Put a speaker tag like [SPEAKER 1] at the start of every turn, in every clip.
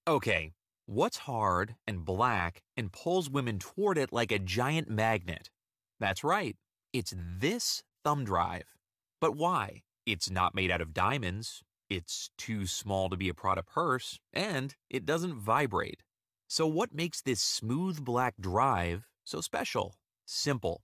[SPEAKER 1] Okay, what's hard and black and pulls women toward it like a giant magnet? That's right, it's this thumb drive. But why? It's not made out of diamonds, it's too small to be a Prada purse, and it doesn't vibrate. So what makes this smooth black drive so special? Simple.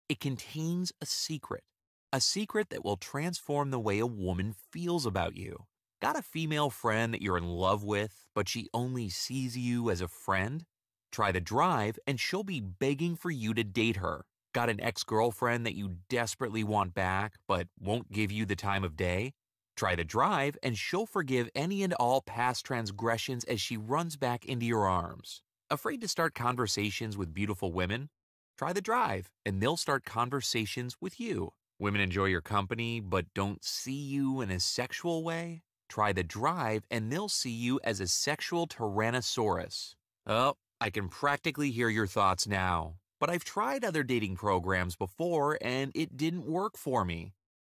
[SPEAKER 1] It contains a secret. A secret that will transform the way a woman feels about you. Got a female friend that you're in love with, but she only sees you as a friend? Try the drive and she'll be begging for you to date her. Got an ex-girlfriend that you desperately want back, but won't give you the time of day? Try the drive and she'll forgive any and all past transgressions as she runs back into your arms. Afraid to start conversations with beautiful women? Try the drive and they'll start conversations with you. Women enjoy your company but don't see you in a sexual way? Try the drive and they'll see you as a sexual tyrannosaurus. Oh, I can practically hear your thoughts now. But I've tried other dating programs before and it didn't work for me.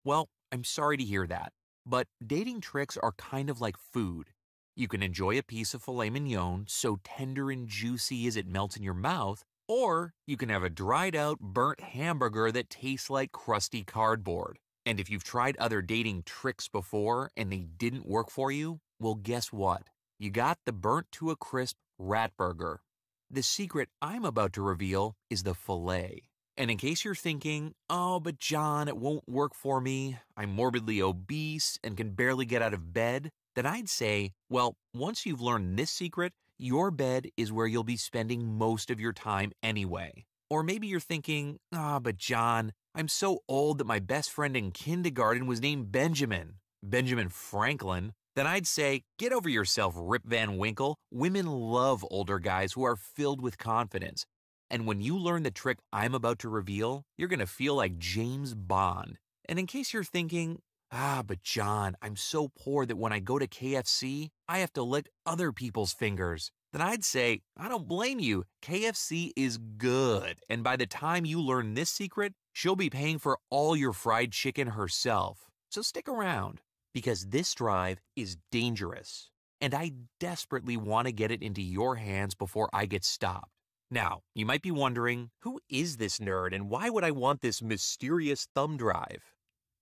[SPEAKER 1] Well, I'm sorry to hear that. But dating tricks are kind of like food. You can enjoy a piece of filet mignon so tender and juicy as it melts in your mouth, or you can have a dried out, burnt hamburger that tastes like crusty cardboard. And if you've tried other dating tricks before and they didn't work for you, well, guess what? You got the burnt to a crisp rat burger. The secret I'm about to reveal is the filet. And in case you're thinking, oh, but John, it won't work for me, I'm morbidly obese and can barely get out of bed, then I'd say, well, once you've learned this secret, your bed is where you'll be spending most of your time anyway. Or maybe you're thinking, but John, I'm so old that my best friend in kindergarten was named Benjamin Franklin. Then I'd say, get over yourself, Rip Van Winkle. Women love older guys who are filled with confidence. And when you learn the trick I'm about to reveal, you're going to feel like James Bond. And in case you're thinking, but John, I'm so poor that when I go to KFC, I have to lick other people's fingers. Then I'd say, I don't blame you. KFC is good. And by the time you learn this secret, she'll be paying for all your fried chicken herself. So stick around. Because this drive is dangerous, and I desperately want to get it into your hands before I get stopped. Now, you might be wondering, who is this nerd and why would I want this mysterious thumb drive?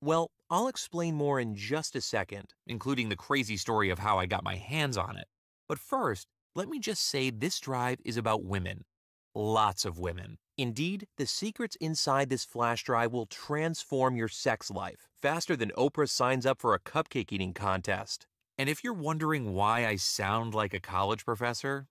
[SPEAKER 1] Well, I'll explain more in just a second, including the crazy story of how I got my hands on it. But first, let me just say this drive is about women. Lots of women. Indeed, the secrets inside this flash drive will transform your sex life faster than Oprah signs up for a cupcake eating contest. And if you're wondering why I sound like a college professor,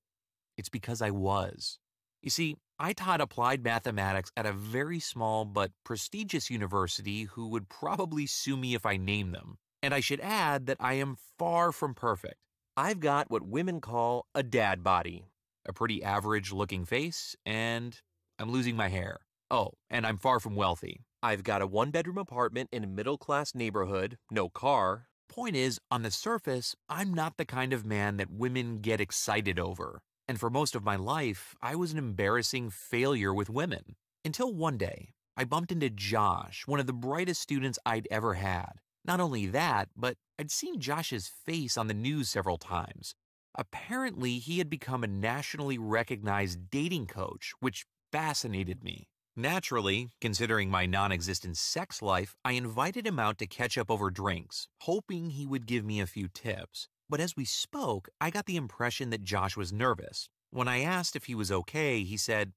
[SPEAKER 1] it's because I was. You see, I taught applied mathematics at a very small but prestigious university who would probably sue me if I named them. And I should add that I am far from perfect. I've got what women call a dad body, a pretty average-looking face, and I'm losing my hair. Oh, and I'm far from wealthy. I've got a one-bedroom apartment in a middle-class neighborhood, no car. Point is, on the surface, I'm not the kind of man that women get excited over. And for most of my life, I was an embarrassing failure with women. Until one day, I bumped into Josh, one of the brightest students I'd ever had. Not only that, but I'd seen Josh's face on the news several times. Apparently, he had become a nationally recognized dating coach, which fascinated me. Naturally, considering my non-existent sex life, I invited him out to catch up over drinks, hoping he would give me a few tips. But as we spoke, I got the impression that Josh was nervous. When I asked if he was okay, he said,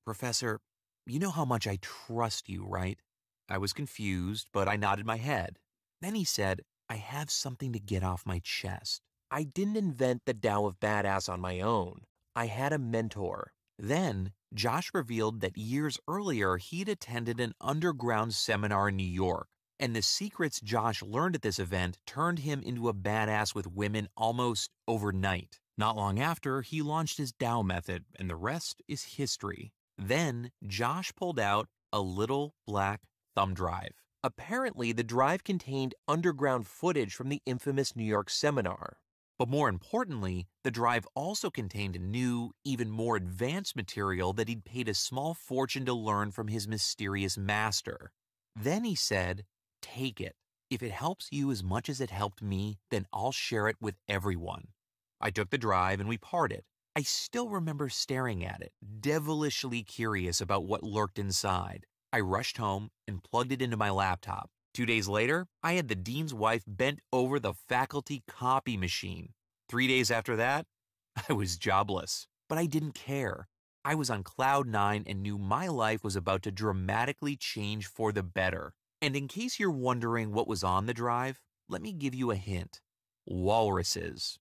[SPEAKER 1] "Professor, you know how much I trust you, right?" I was confused, but I nodded my head. Then he said, "I have something to get off my chest. I didn't invent the Tao of Badass on my own. I had a mentor." Then, Josh revealed that years earlier he'd attended an underground seminar in New York, and the secrets Josh learned at this event turned him into a badass with women almost overnight. Not long after, he launched his Tao method, and the rest is history. Then, Josh pulled out a little black thumb drive. Apparently, the drive contained underground footage from the infamous New York seminar. But more importantly, the drive also contained new, even more advanced material that he'd paid a small fortune to learn from his mysterious master. Then he said, "Take it. If it helps you as much as it helped me, then I'll share it with everyone." I took the drive and we parted. I still remember staring at it, devilishly curious about what lurked inside. I rushed home and plugged it into my laptop. 2 days later, I had the dean's wife bent over the faculty copy machine. 3 days after that, I was jobless. But I didn't care. I was on cloud nine and knew my life was about to dramatically change for the better. And in case you're wondering what was on the drive, let me give you a hint. Walruses.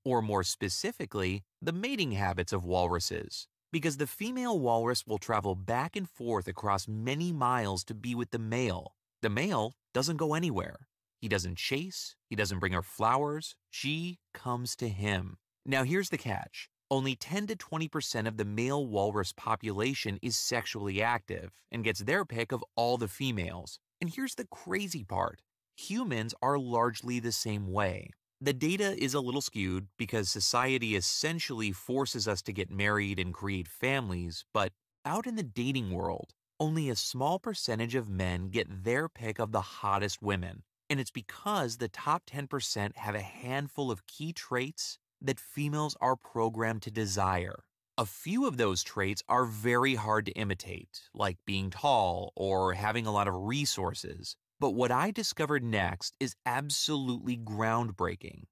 [SPEAKER 1] Or more specifically, the mating habits of walruses. Because the female walrus will travel back and forth across many miles to be with the male. The male doesn't go anywhere. He doesn't chase. He doesn't bring her flowers. She comes to him. Now here's the catch. Only 10 to 20% of the male walrus population is sexually active and gets their pick of all the females. And here's the crazy part. Humans are largely the same way. The data is a little skewed because society essentially forces us to get married and create families, but out in the dating world, only a small percentage of men get their pick of the hottest women. And it's because the top 10% have a handful of key traits that females are programmed to desire. A few of those traits are very hard to imitate, like being tall or having a lot of resources. But what I discovered next is absolutely groundbreaking.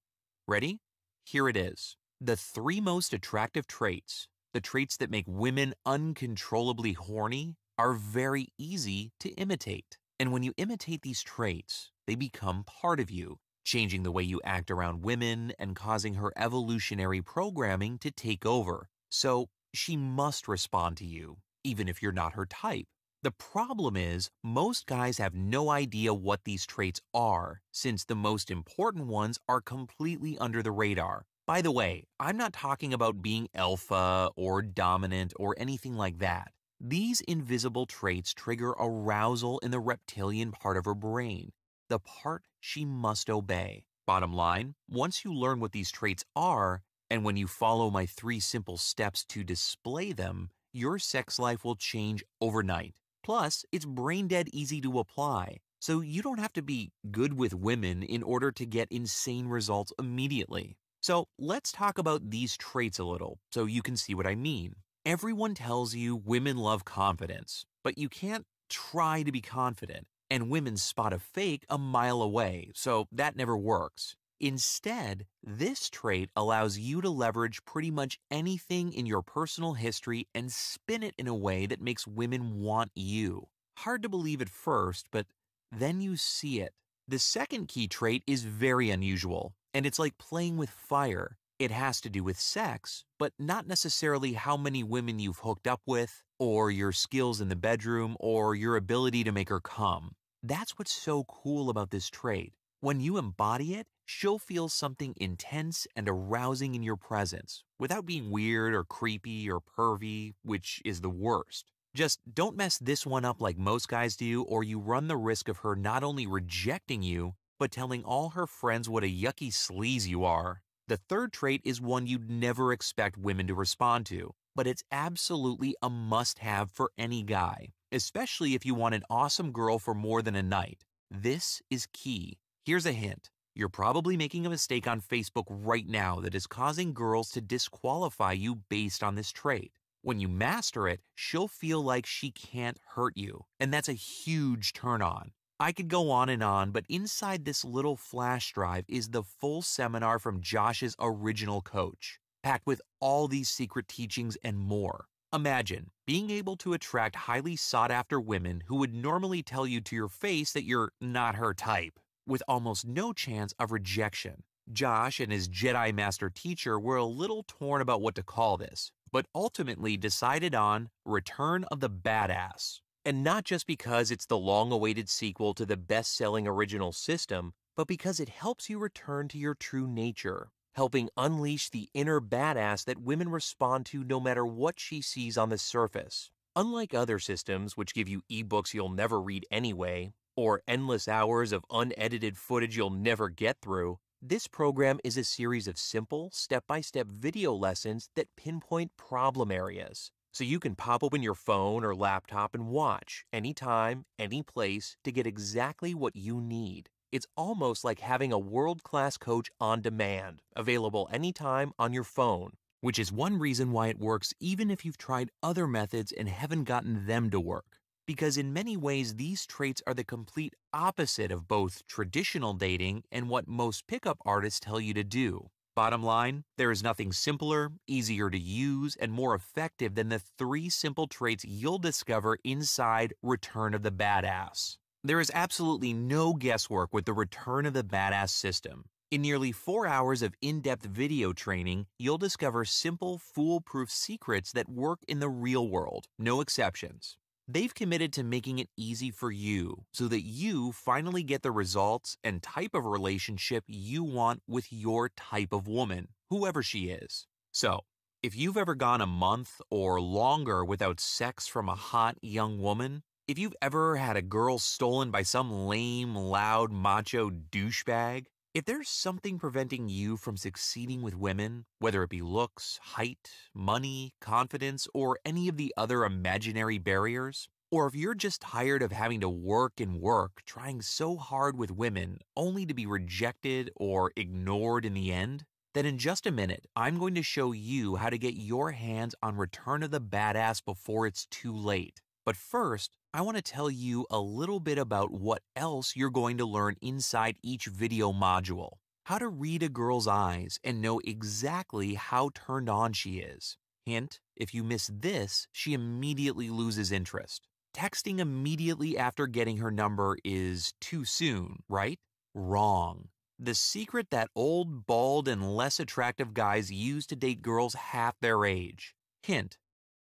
[SPEAKER 1] Ready? Here it is. The 3 most attractive traits, the traits that make women uncontrollably horny, are very easy to imitate. And when you imitate these traits, they become part of you, changing the way you act around women and causing her evolutionary programming to take over. So she must respond to you, even if you're not her type. The problem is, most guys have no idea what these traits are, since the most important ones are completely under the radar. By the way, I'm not talking about being alpha or dominant or anything like that. These invisible traits trigger arousal in the reptilian part of her brain, the part she must obey. Bottom line, once you learn what these traits are, and when you follow my 3 simple steps to display them, your sex life will change overnight. Plus, it's brain-dead easy to apply, so you don't have to be good with women in order to get insane results immediately. So let's talk about these traits a little, so you can see what I mean. Everyone tells you women love confidence, but you can't try to be confident, and women spot a fake a mile away, so that never works. Instead, this trait allows you to leverage pretty much anything in your personal history and spin it in a way that makes women want you. Hard to believe at first, but then you see it. The second key trait is very unusual, and it's like playing with fire. It has to do with sex, but not necessarily how many women you've hooked up with, or your skills in the bedroom, or your ability to make her come. That's what's so cool about this trait. When you embody it, she'll feel something intense and arousing in your presence, without being weird or creepy or pervy, which is the worst. Just don't mess this one up like most guys do, or you run the risk of her not only rejecting you, but telling all her friends what a yucky sleaze you are. The third trait is one you'd never expect women to respond to, but it's absolutely a must-have for any guy, especially if you want an awesome girl for more than a night. This is key. Here's a hint. You're probably making a mistake on Facebook right now that is causing girls to disqualify you based on this trait. When you master it, she'll feel like she can't hurt you, and that's a huge turn on. I could go on, but inside this little flash drive is the full seminar from Josh's original coach, packed with all these secret teachings and more. Imagine being able to attract highly sought-after women who would normally tell you to your face that you're not her type, with almost no chance of rejection. Josh and his Jedi Master teacher were a little torn about what to call this, but ultimately decided on Return of the Badass. And not just because it's the long-awaited sequel to the best-selling original system, but because it helps you return to your true nature, helping unleash the inner badass that women respond to no matter what she sees on the surface. Unlike other systems which give you ebooks you'll never read anyway, or endless hours of unedited footage you'll never get through, this program is a series of simple, step-by-step video lessons that pinpoint problem areas. So you can pop open your phone or laptop and watch anytime, any place to get exactly what you need.
[SPEAKER 2] it's almost like having a world-class coach on demand, available anytime on your phone.
[SPEAKER 1] Which is one reason why it works even if you've tried other methods and haven't gotten them to work. Because in many ways, these traits are the complete opposite of both traditional dating and what most pickup artists tell you to do. Bottom line, there is nothing simpler, easier to use, and more effective than the 3 simple traits you'll discover inside Return of the Badass. There is absolutely no guesswork with the Return of the Badass system. In nearly 4 hours of in-depth video training, you'll discover simple, foolproof secrets that work in the real world, no exceptions. They've committed to making it easy for you so that you finally get the results and type of relationship you want with your type of woman, whoever she is. So, if you've ever gone a month or longer without sex from a hot young woman, if you've ever had a girl stolen by some lame, loud, macho douchebag, if there's something preventing you from succeeding with women, whether it be looks, height, money, confidence, or any of the other imaginary barriers, or if you're just tired of having to work and work, trying so hard with women only to be rejected or ignored in the end, then in just a minute, I'm going to show you how to get your hands on Return of the Badass before it's too late. But first, I want to tell you a little bit about what else you're going to learn inside each video module. How to read a girl's eyes and know exactly how turned on she is. Hint, if you miss this, she immediately loses interest. Texting immediately after getting her number is too soon, right? Wrong. The secret that old, bald, and less attractive guys use to date girls half their age. Hint.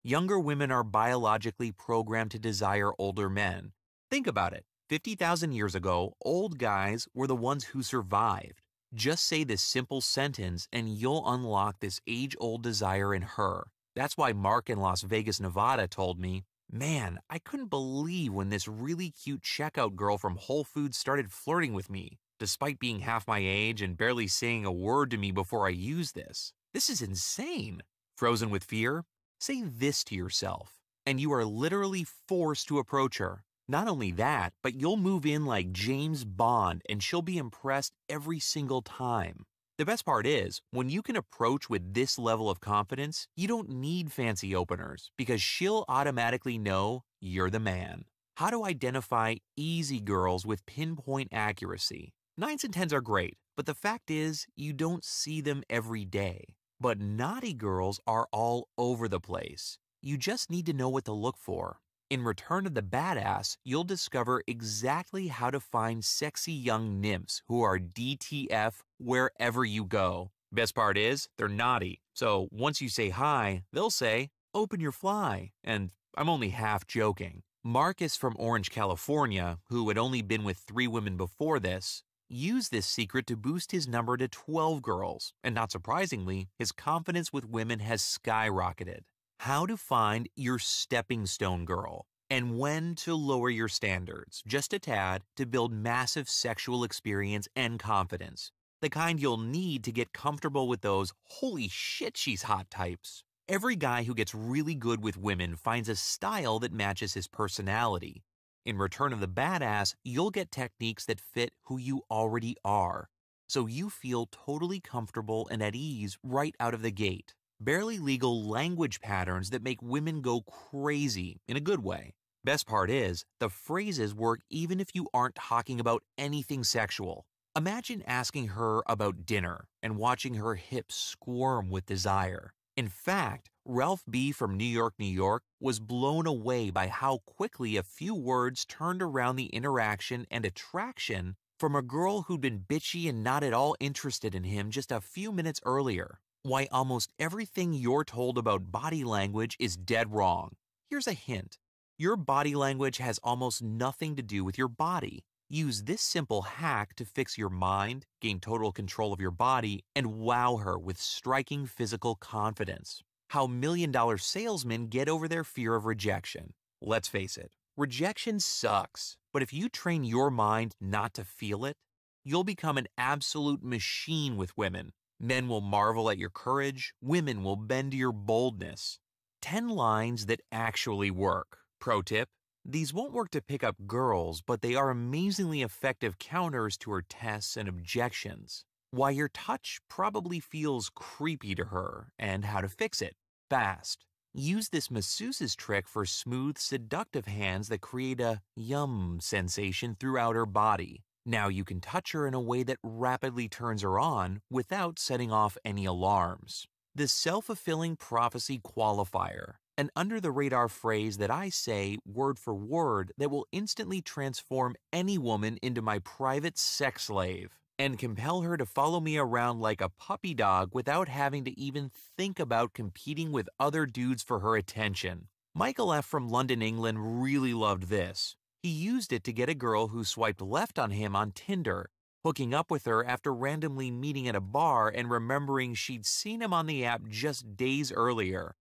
[SPEAKER 1] Younger women are biologically programmed to desire older men. Think about it. 50,000 years ago, old guys were the ones who survived. Just say this simple sentence and you'll unlock this age-old desire in her. That's why Mark in Las Vegas, Nevada told me, "Man, I couldn't believe when this really cute checkout girl from Whole Foods started flirting with me, despite being half my age and barely saying a word to me before I used this. This is insane." Frozen with fear? Say this to yourself, and you are literally forced to approach her. Not only that, but you'll move in like James Bond and she'll be impressed every single time. The best part is, when you can approach with this level of confidence, you don't need fancy openers because she'll automatically know you're the man. How to identify easy girls with pinpoint accuracy. 9s and 10s are great, but the fact is, you don't see them every day. But naughty girls are all over the place. You just need to know what to look for. In Return of the Badass, you'll discover exactly how to find sexy young nymphs who are DTF wherever you go. Best part is, they're naughty. So once you say hi, they'll say, "Open your fly." And I'm only half joking. Marcus from Orange, California, who had only been with 3 women before this, used this secret to boost his number to 12 girls, and not surprisingly, his confidence with women has skyrocketed. How to find your stepping stone girl, and when to lower your standards, just a tad, to build massive sexual experience and confidence. The kind you'll need to get comfortable with those "holy shit, she's hot" types. Every guy who gets really good with women finds a style that matches his personality. In Return of the Badass, you'll get techniques that fit who you already are, so you feel totally comfortable and at ease right out of the gate. Barely legal language patterns that make women go crazy in a good way. Best part is, the phrases work even if you aren't talking about anything sexual. Imagine asking her about dinner and watching her hips squirm with desire. In fact, Ralph B. from New York, New York, was blown away by how quickly a few words turned around the interaction and attraction from a girl who'd been bitchy and not at all interested in him just a few minutes earlier. Why almost everything you're told about body language is dead wrong. Here's a hint. Your body language has almost nothing to do with your body. Use this simple hack to fix your mind, gain total control of your body, and wow her with striking physical confidence. How million-dollar salesmen get over their fear of rejection. Let's face it, rejection sucks, but if you train your mind not to feel it, you'll become an absolute machine with women. Men will marvel at your courage, women will bend to your boldness. 10 lines that actually work. Pro tip, These won't work to pick up girls, but they are amazingly effective counters to her tests and objections. Why your touch probably feels creepy to her, and how to fix it fast. Use this masseuse's trick for smooth, seductive hands that create a yum sensation throughout her body. Now you can touch her in a way that rapidly turns her on without setting off any alarms. The self-fulfilling prophecy qualifier, an under-the-radar phrase that I say word for word that will instantly transform any woman into my private sex slave and compel her to follow me around like a puppy dog without having to even think about competing with other dudes for her attention. Michael F. from London, England really loved this. He used it to get a girl who swiped left on him on Tinder, hooking up with her after randomly meeting at a bar and remembering she'd seen him on the app just days earlier.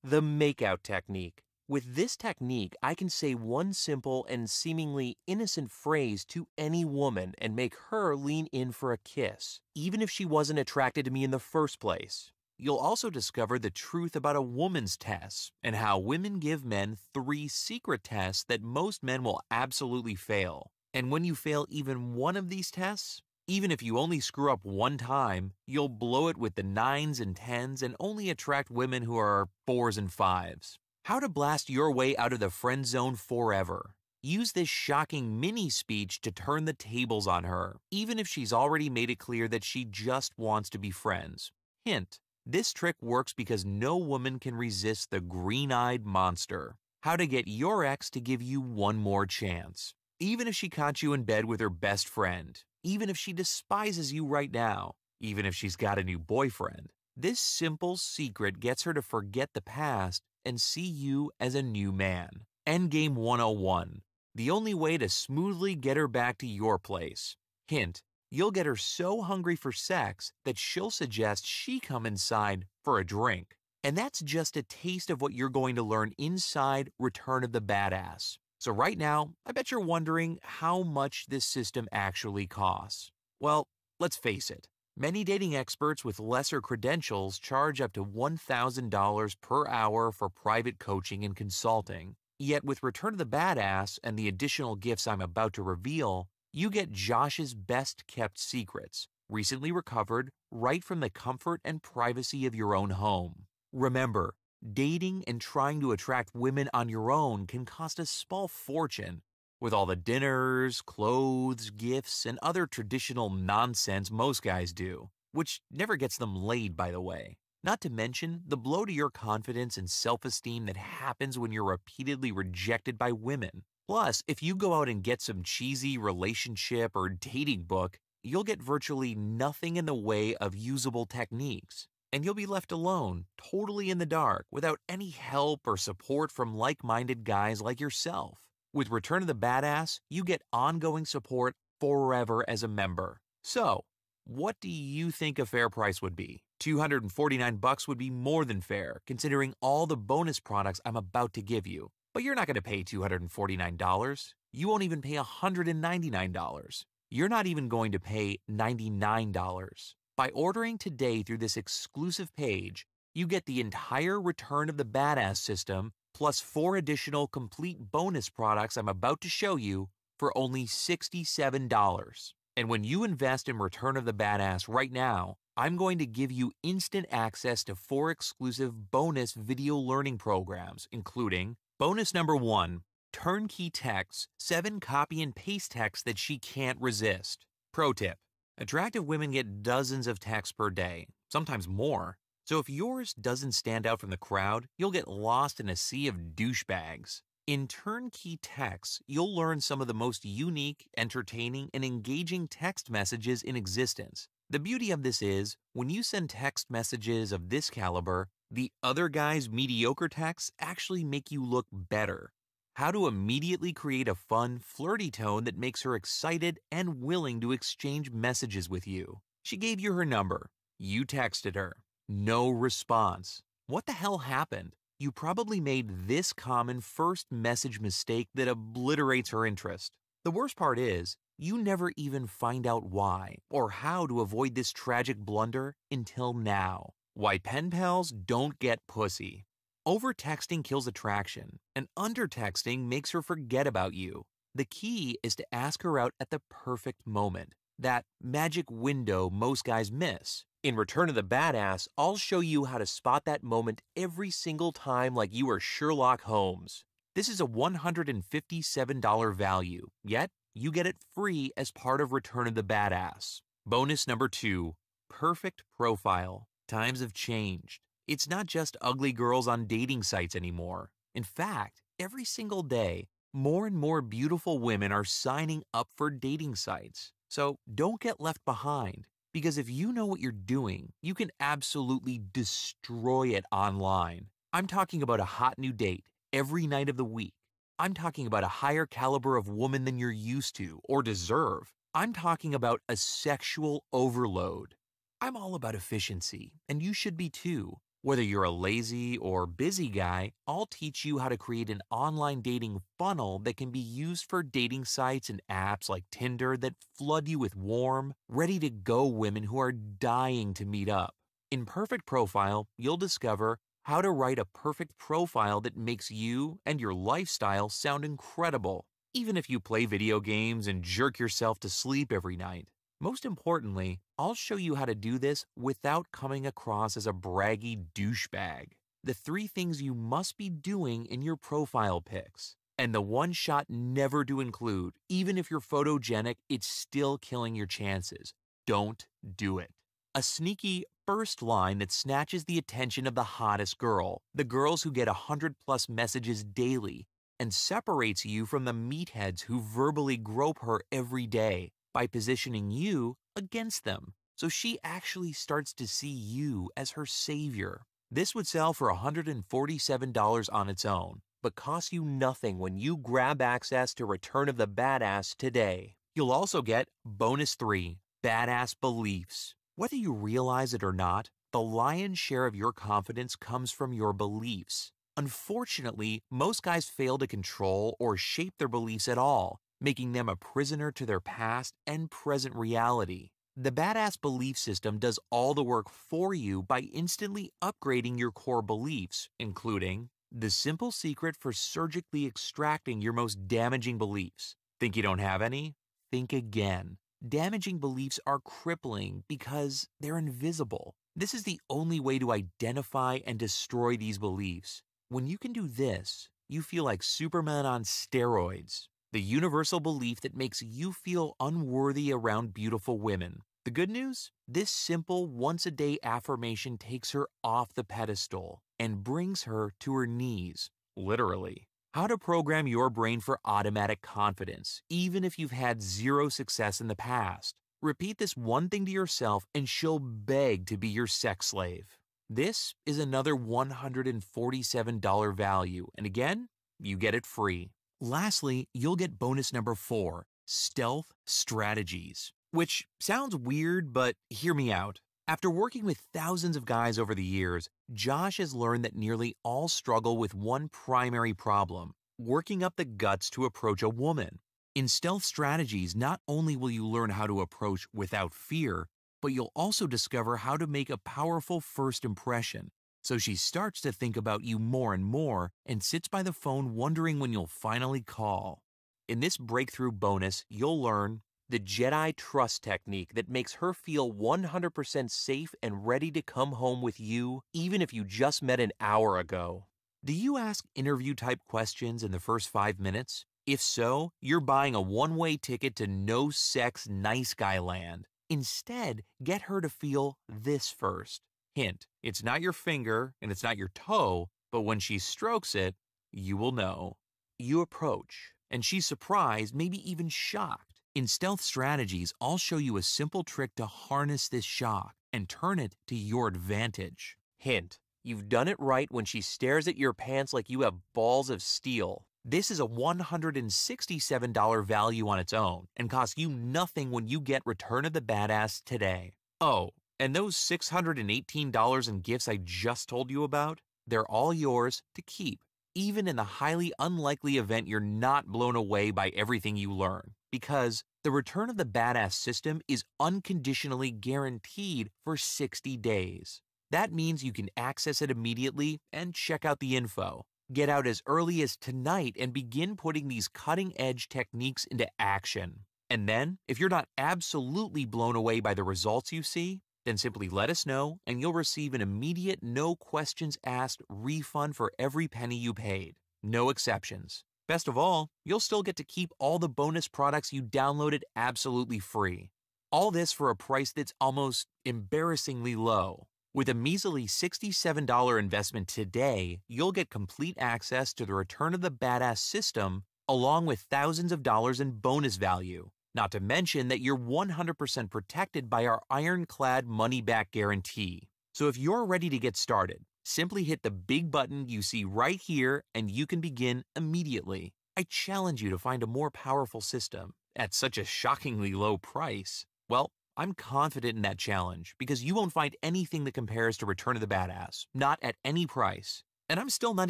[SPEAKER 1] The makeout technique. With this technique, I can say one simple and seemingly innocent phrase to any woman and make her lean in for a kiss, even if she wasn't attracted to me in the first place. You'll also discover the truth about a woman's tests and how women give men 3 secret tests that most men will absolutely fail. And when you fail even one of these tests, even if you only screw up one time, you'll blow it with the 9s and 10s and only attract women who are 4s and 5s. How to blast your way out of the friend zone forever. Use this shocking mini speech to turn the tables on her, even if she's already made it clear that she just wants to be friends. Hint: this trick works because no woman can resist the green-eyed monster. How to get your ex to give you one more chance. Even if she caught you in bed with her best friend, even if she despises you right now, even if she's got a new boyfriend, this simple secret gets her to forget the past and see you as a new man. Endgame 101. The only way to smoothly get her back to your place. Hint: you'll get her so hungry for sex that she'll suggest she come inside for a drink. And that's just a taste of what you're going to learn inside Return of the Badass. So right now, I bet you're wondering how much this system actually costs. Well, let's face it. Many dating experts with lesser credentials charge up to $1,000 per hour for private coaching and consulting. Yet with Return of the Badass and the additional gifts I'm about to reveal, you get Josh's best-kept secrets, recently recovered right from the comfort and privacy of your own home. Remember, dating and trying to attract women on your own can cost a small fortune, with all the dinners, clothes, gifts, and other traditional nonsense most guys do, which never gets them laid, by the way. Not to mention the blow to your confidence and self-esteem that happens when you're repeatedly rejected by women. Plus, if you go out and get some cheesy relationship or dating book, you'll get virtually nothing in the way of usable techniques. And you'll be left alone, totally in the dark, without any help or support from like-minded guys like yourself. With Return of the Badass, you get ongoing support forever as a member. So, what do you think a fair price would be? $249 would be more than fair, considering all the bonus products I'm about to give you. But you're not going to pay $249. You won't even pay $199. You're not even going to pay $99. By ordering today through this exclusive page, you get the entire Return of the Badass system plus 4 additional complete bonus products I'm about to show you for only $67. And when you invest in Return of the Badass right now, I'm going to give you instant access to 4 exclusive bonus video learning programs, including bonus number 1, turnkey texts, 7 copy and paste texts that she can't resist. Pro tip: attractive women get dozens of texts per day, sometimes more. So if yours doesn't stand out from the crowd, you'll get lost in a sea of douchebags. In turnkey texts, you'll learn some of the most unique, entertaining, and engaging text messages in existence. The beauty of this is, when you send text messages of this caliber, the other guy's mediocre texts actually make you look better. How to immediately create a fun, flirty tone that makes her excited and willing to exchange messages with you. She gave you her number. You texted her. No response. What the hell happened? You probably made this common first message mistake that obliterates her interest. The worst part is, you never even find out why or how to avoid this tragic blunder until now. Why pen pals don't get pussy. Over-texting kills attraction, and under-texting makes her forget about you. The key is to ask her out at the perfect moment, that magic window most guys miss.
[SPEAKER 2] In Return of the Badass, I'll show you how to spot that moment every single time like you are Sherlock Holmes.
[SPEAKER 1] This is a $157 value, yet you get it free as part of Return of the Badass. Bonus number 2, perfect profile. Times have changed. It's not just ugly girls on dating sites anymore. In fact, every single day, more and more beautiful women are signing up for dating sites. So don't get left behind, because if you know what you're doing, you can absolutely destroy it online. I'm talking about a hot new date every night of the week. I'm talking about a higher caliber of woman than you're used to or deserve. I'm talking about a sexual overload. I'm all about efficiency, and you should be too. Whether you're a lazy or busy guy, I'll teach you how to create an online dating funnel that can be used for dating sites and apps like Tinder that flood you with warm, ready-to-go women who are dying to meet up. In Perfect Profile, you'll discover how to write a perfect profile that makes you and your lifestyle sound incredible, even if you play video games and jerk yourself to sleep every night. Most importantly, I'll show you how to do this without coming across as a braggy douchebag. The 3 things you must be doing in your profile pics. And the one shot never to include, even if you're photogenic, it's still killing your chances. Don't do it. A sneaky first line that snatches the attention of the hottest girl, the girls who get 100+ messages daily, and separates you from the meatheads who verbally grope her every day by positioning you against them, so she actually starts to see you as her savior. This would sell for $147 on its own,
[SPEAKER 2] but costs you nothing when you grab access to Return of the Badass today.
[SPEAKER 1] You'll also get Bonus 3, Badass Beliefs. Whether you realize it or not, the lion's share of your confidence comes from your beliefs. Unfortunately, most guys fail to control or shape their beliefs at all, making them a prisoner to their past and present reality. The Badass Belief System does all the work for you by instantly upgrading your core beliefs, including the simple secret for surgically extracting your most damaging beliefs. Think you don't have any? Think again. Damaging beliefs are crippling because they're invisible. This is the only way to identify and destroy these beliefs. When you can do this, you feel like Superman on steroids. The universal belief that makes you feel unworthy around beautiful women. The good news? This simple once-a-day affirmation takes her off the pedestal and brings her to her knees, literally. How to program your brain for automatic confidence, even if you've had 0 success in the past. Repeat this one thing to yourself and she'll beg to be your sex slave. This is another $147 value, and again, you get it free. Lastly, you'll get bonus number 4, Stealth Strategies, which sounds weird, but hear me out. After working with thousands of guys over the years, Josh has learned that nearly all struggle with one primary problem: working up the guts to approach a woman. In Stealth Strategies, not only will you learn how to approach without fear, but you'll also discover how to make a powerful first impression. So she starts to think about you more and more and sits by the phone wondering when you'll finally call. In this breakthrough bonus, you'll learn the Jedi trust technique that makes her feel 100% safe and ready to come home with you, even if you just met an hour ago. Do you ask interview-type questions in the first 5 minutes? If so, you're buying a one-way ticket to no-sex nice guy land. Instead, get her to feel this first. Hint, it's not your finger and it's not your toe, but when she strokes it, you will know. You approach, and she's surprised, maybe even shocked. In Stealth Strategies, I'll show you a simple trick to harness this shock and turn it to your advantage.
[SPEAKER 2] Hint, you've done it right when she stares at your pants like you have balls of steel.
[SPEAKER 1] This is a $167 value on its own and costs you nothing when you get Return of the Badass today. Oh, and those $618 in gifts I just told you about, they're all yours to keep, even in the highly unlikely event you're not blown away by everything you learn, because the Return of the Badass system is unconditionally guaranteed for 60 days. That means you can access it immediately and check out the info. Get out as early as tonight and begin putting these cutting-edge techniques into action. And then, if you're not absolutely blown away by the results you see, then simply let us know and you'll receive an immediate, no questions asked refund for every penny you paid. No exceptions. Best of all, you'll still get to keep all the bonus products you downloaded absolutely free. All this for a price that's almost embarrassingly low. With a measly $67 investment today, you'll get complete access to the Return of the Badass system along with thousands of dollars in bonus value. Not to mention that you're 100% protected by our ironclad money-back guarantee. So if you're ready to get started, simply hit the big button you see right here and you can begin immediately. I challenge you to find a more powerful system at such a shockingly low price. Well, I'm confident in that challenge because you won't find anything that compares to Return of the Badass, not at any price. And I'm still not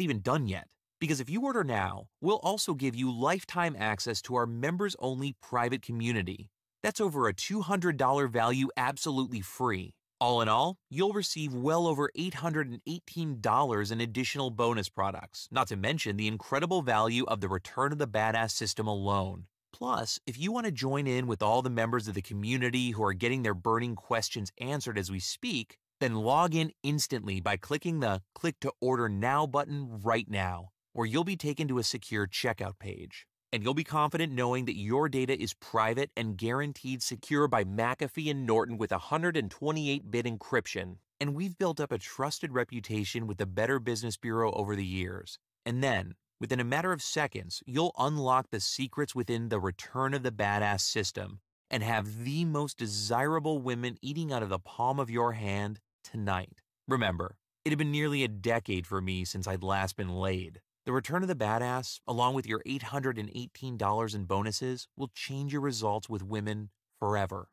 [SPEAKER 1] even done yet, because if you order now, we'll also give you lifetime access to our members-only private community. That's over a $200 value absolutely free. All in all, you'll receive well over $818 in additional bonus products, not to mention the incredible value of the Return of the Badass system alone. Plus, if you want to join in with all the members of the community who are getting their burning questions answered as we speak, then log in instantly by clicking the Click to Order Now button right now, where you'll be taken to a secure checkout page. And you'll be confident knowing that your data is private and guaranteed secure by McAfee and Norton with 128-bit encryption. And we've built up a trusted reputation with the Better Business Bureau over the years. And then, within a matter of seconds, you'll unlock the secrets within the Return of the Badass system and have the most desirable women eating out of the palm of your hand tonight. Remember, it had been nearly a decade for me since I'd last been laid. The Return of the Badass, along with your $818 in bonuses, will change your results with women forever.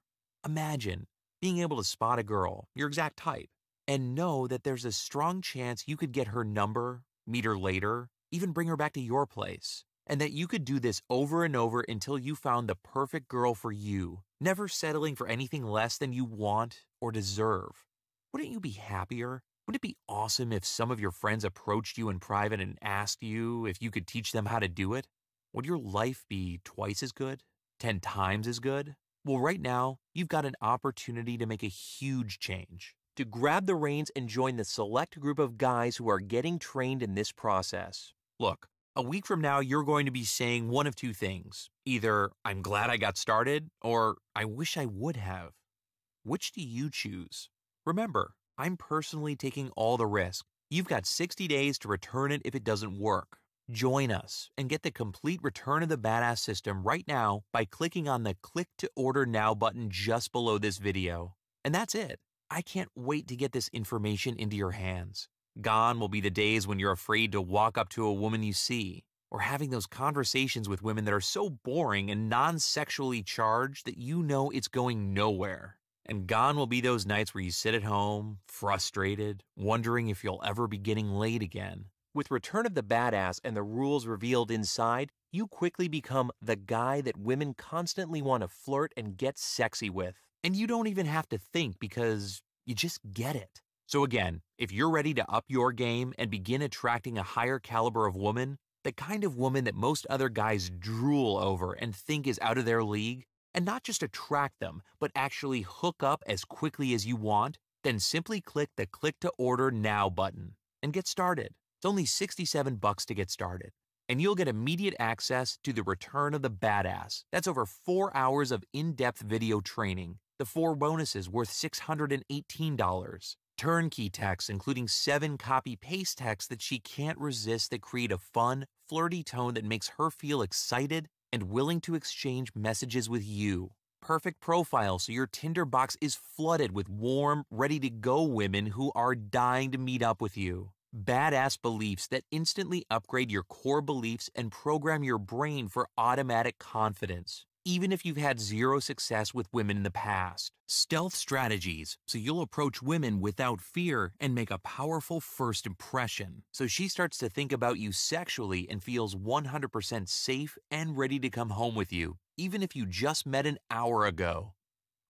[SPEAKER 1] Imagine being able to spot a girl, your exact type, and know that there's a strong chance you could get her number, meet her later, even bring her back to your place, and that you could do this over and over until you found the perfect girl for you, never settling for anything less than you want or deserve. Wouldn't you be happier? Wouldn't it be awesome if some of your friends approached you in private and asked you if you could teach them how to do it? Would your life be twice as good? 10 times as good? Well, right now, you've got an opportunity to make a huge change. To grab the reins and join the select group of guys who are getting trained in this process. Look, a week from now, you're going to be saying one of two things. Either, I'm glad I got started, or I wish I would have. Which do you choose? Remember, I'm personally taking all the risk. You've got 60 days to return it if it doesn't work. Join us and get the complete Return of the Badass system right now by clicking on the Click to Order Now button just below this video. And that's it. I can't wait to get this information into your hands. Gone will be the days when you're afraid to walk up to a woman you see, or having those conversations with women that are so boring and non-sexually charged that you know it's going nowhere. And gone will be those nights where you sit at home, frustrated, wondering if you'll ever be getting laid again. With Return of the Badass and the rules revealed inside, you quickly become the guy that women constantly want to flirt and get sexy with. And you don't even have to think because you just get it. So again, if you're ready to up your game and begin attracting a higher caliber of woman, the kind of woman that most other guys drool over and think is out of their league, and not just attract them, but actually hook up as quickly as you want, then simply click the Click to Order Now button and get started. It's only $67 to get started. And you'll get immediate access to the Return of the Badass. That's over 4 hours of in-depth video training. The 4 bonuses worth $618. Turnkey texts, including 7 copy-paste texts that she can't resist that create a fun, flirty tone that makes her feel excited and willing to exchange messages with you. Perfect profile so your Tinder box is flooded with warm, ready-to-go women who are dying to meet up with you. Badass beliefs that instantly upgrade your core beliefs and program your brain for automatic confidence, even if you've had 0 success with women in the past. Stealth strategies, so you'll approach women without fear and make a powerful first impression, so she starts to think about you sexually and feels 100% safe and ready to come home with you, even if you just met an hour ago.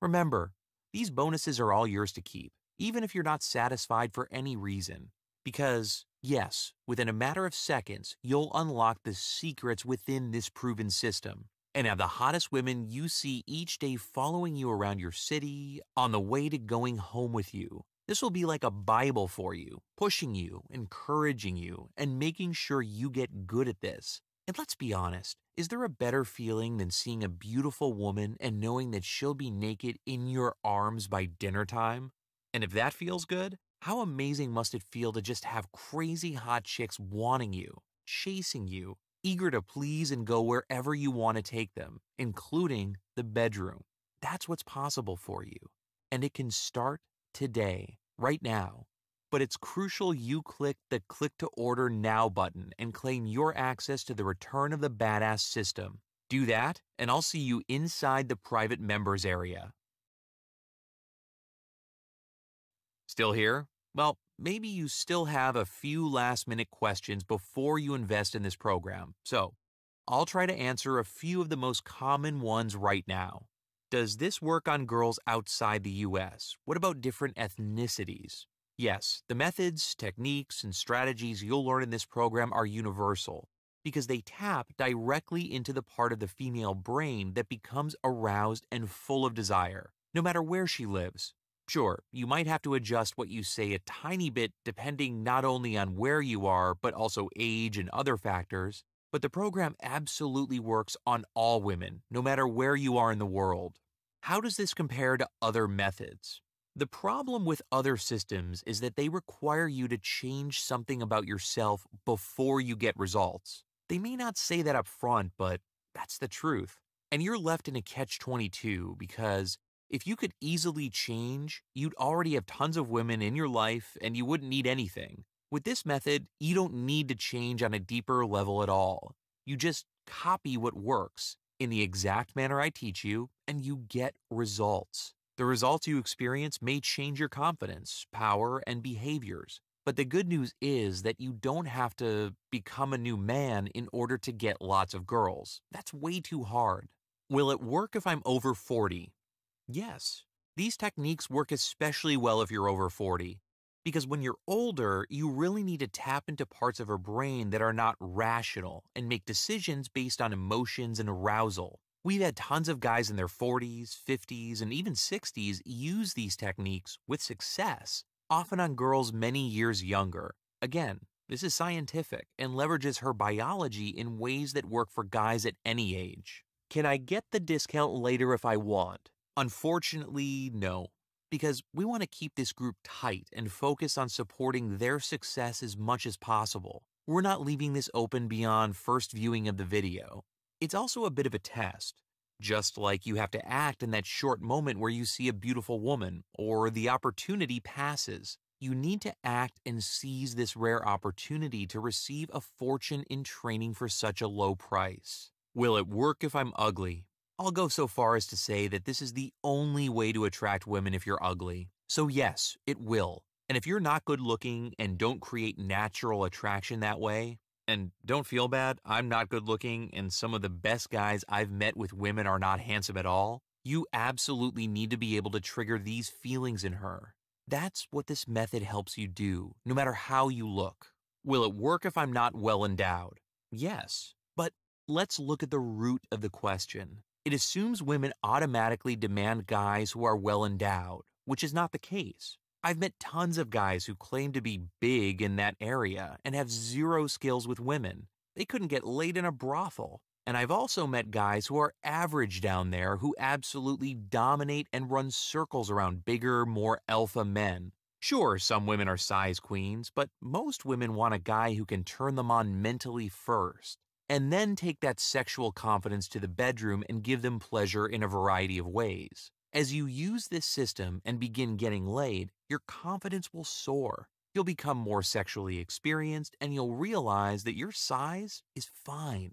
[SPEAKER 1] Remember, these bonuses are all yours to keep. even if you're not satisfied for any reason. Because, yes, within a matter of seconds, you'll unlock the secrets within this proven system and have the hottest women you see each day following you around your city, on the way to going home with you. This will be like a Bible for you, pushing you, encouraging you, and making sure you get good at this. And let's be honest, is there a better feeling than seeing a beautiful woman and knowing that she'll be naked in your arms by dinner time? And if that feels good, how amazing must it feel to just have crazy hot chicks wanting you, chasing you, eager to please and go wherever you want to take them, including the bedroom. That's what's possible for you. And it can start today, right now. But it's crucial you click the Click to Order Now button and claim your access to the Return of the Badass system. Do that, and I'll see you inside the private members area. Still here? Well, maybe you still have a few last-minute questions before you invest in this program, so I'll try to answer a few of the most common ones right now. Does this work on girls outside the US? What about different ethnicities? Yes, the methods, techniques, and strategies you'll learn in this program are universal because they tap directly into the part of the female brain that becomes aroused and full of desire, no matter where she lives. Sure, you might have to adjust what you say a tiny bit depending not only on where you are, but also age and other factors, but the program absolutely works on all women, no matter where you are in the world. How does this compare to other methods? The problem with other systems is that they require you to change something about yourself before you get results. They may not say that up front, but that's the truth. And you're left in a catch-22 because if you could easily change, you'd already have tons of women in your life and you wouldn't need anything. With this method, you don't need to change on a deeper level at all. You just copy what works in the exact manner I teach you, and you get results. The results you experience may change your confidence, power, and behaviors. But the good news is that you don't have to become a new man in order to get lots of girls. That's way too hard. Will it work if I'm over 40? Yes. These techniques work especially well if you're over 40. Because when you're older, you really need to tap into parts of her brain that are not rational and make decisions based on emotions and arousal. We've had tons of guys in their 40s, 50s, and even 60s use these techniques with success, often on girls many years younger. Again, this is scientific and leverages her biology in ways that work for guys at any age. Can I get the discount later if I want? Unfortunately, no. Because we want to keep this group tight and focus on supporting their success as much as possible. We're not leaving this open beyond first viewing of the video. It's also a bit of a test. Just like you have to act in that short moment where you see a beautiful woman or the opportunity passes. You need to act and seize this rare opportunity to receive a fortune in training for such a low price. Will it work if I'm ugly? I'll go so far as to say that this is the only way to attract women if you're ugly. So yes, it will. And if you're not good looking and don't create natural attraction that way, and don't feel bad, I'm not good looking and some of the best guys I've met with women are not handsome at all, you absolutely need to be able to trigger these feelings in her. That's what this method helps you do, no matter how you look. Will it work if I'm not well endowed? Yes, but let's look at the root of the question. It assumes women automatically demand guys who are well endowed, which is not the case. I've met tons of guys who claim to be big in that area and have zero skills with women. They couldn't get laid in a brothel. And I've also met guys who are average down there who absolutely dominate and run circles around bigger, more alpha men. Sure, some women are size queens, but most women want a guy who can turn them on mentally first, and then take that sexual confidence to the bedroom and give them pleasure in a variety of ways. As you use this system and begin getting laid, your confidence will soar. You'll become more sexually experienced and you'll realize that your size is fine.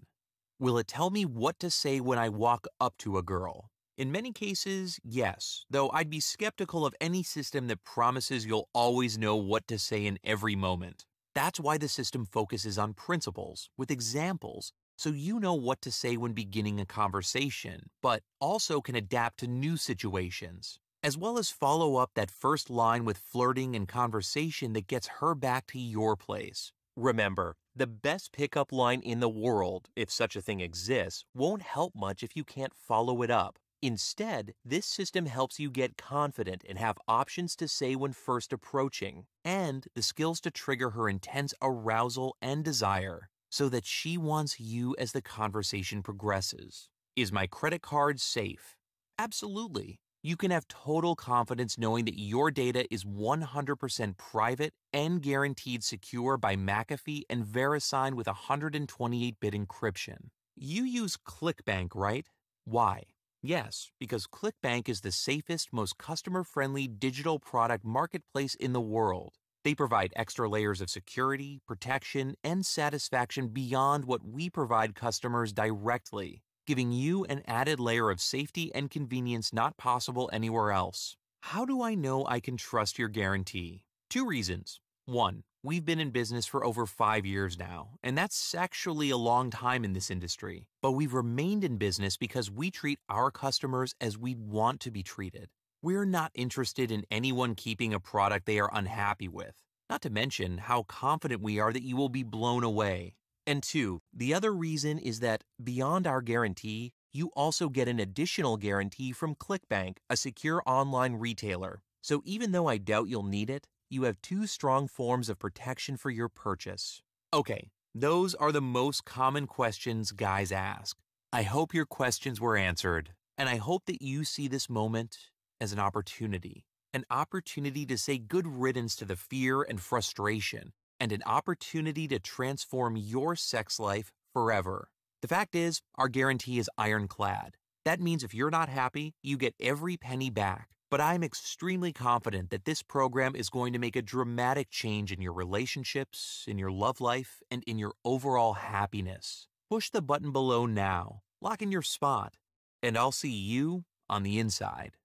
[SPEAKER 1] Will it tell me what to say when I walk up to a girl? In many cases, yes, though I'd be skeptical of any system that promises you'll always know what to say in every moment. That's why the system focuses on principles, with examples, so you know what to say when beginning a conversation, but also can adapt to new situations. as well as follow up that first line with flirting and conversation that gets her back to your place.
[SPEAKER 2] Remember, the best pickup line in the world, if such a thing exists, won't help much if you can't follow it up. Instead, this system helps you get confident and have options to say when first approaching, and the skills to trigger her intense arousal and desire so that she wants you as the conversation progresses. Is my credit card safe? Absolutely. You can have total confidence knowing that your data is 100% private and guaranteed secure by McAfee and VeriSign with 128-bit encryption. You use ClickBank, right? Why? Yes, because ClickBank is the safest, most customer-friendly digital product marketplace in the world. They provide extra layers of security, protection, and satisfaction beyond what we provide customers directly, giving you an added layer of safety and convenience not possible anywhere else. How do I know I can trust your guarantee? 2 reasons. 1, we've been in business for over 5 years now, and that's actually a long time in this industry. But we've remained in business because we treat our customers as we'd want to be treated. We're not interested in anyone keeping a product they are unhappy with, not to mention how confident we are that you will be blown away. And 2, the other reason is that beyond our guarantee, you also get an additional guarantee from ClickBank, a secure online retailer. So even though I doubt you'll need it, you have 2 strong forms of protection for your purchase. Okay, those are the most common questions guys ask. I hope your questions were answered, and I hope that you see this moment as an opportunity to say good riddance to the fear and frustration, and an opportunity to transform your sex life forever. The fact is, our guarantee is ironclad. That means if you're not happy, you get every penny back. But I'm extremely confident that this program is going to make a dramatic change in your relationships, in your love life, and in your overall happiness. Push the button below now, lock in your spot, and I'll see you on the inside.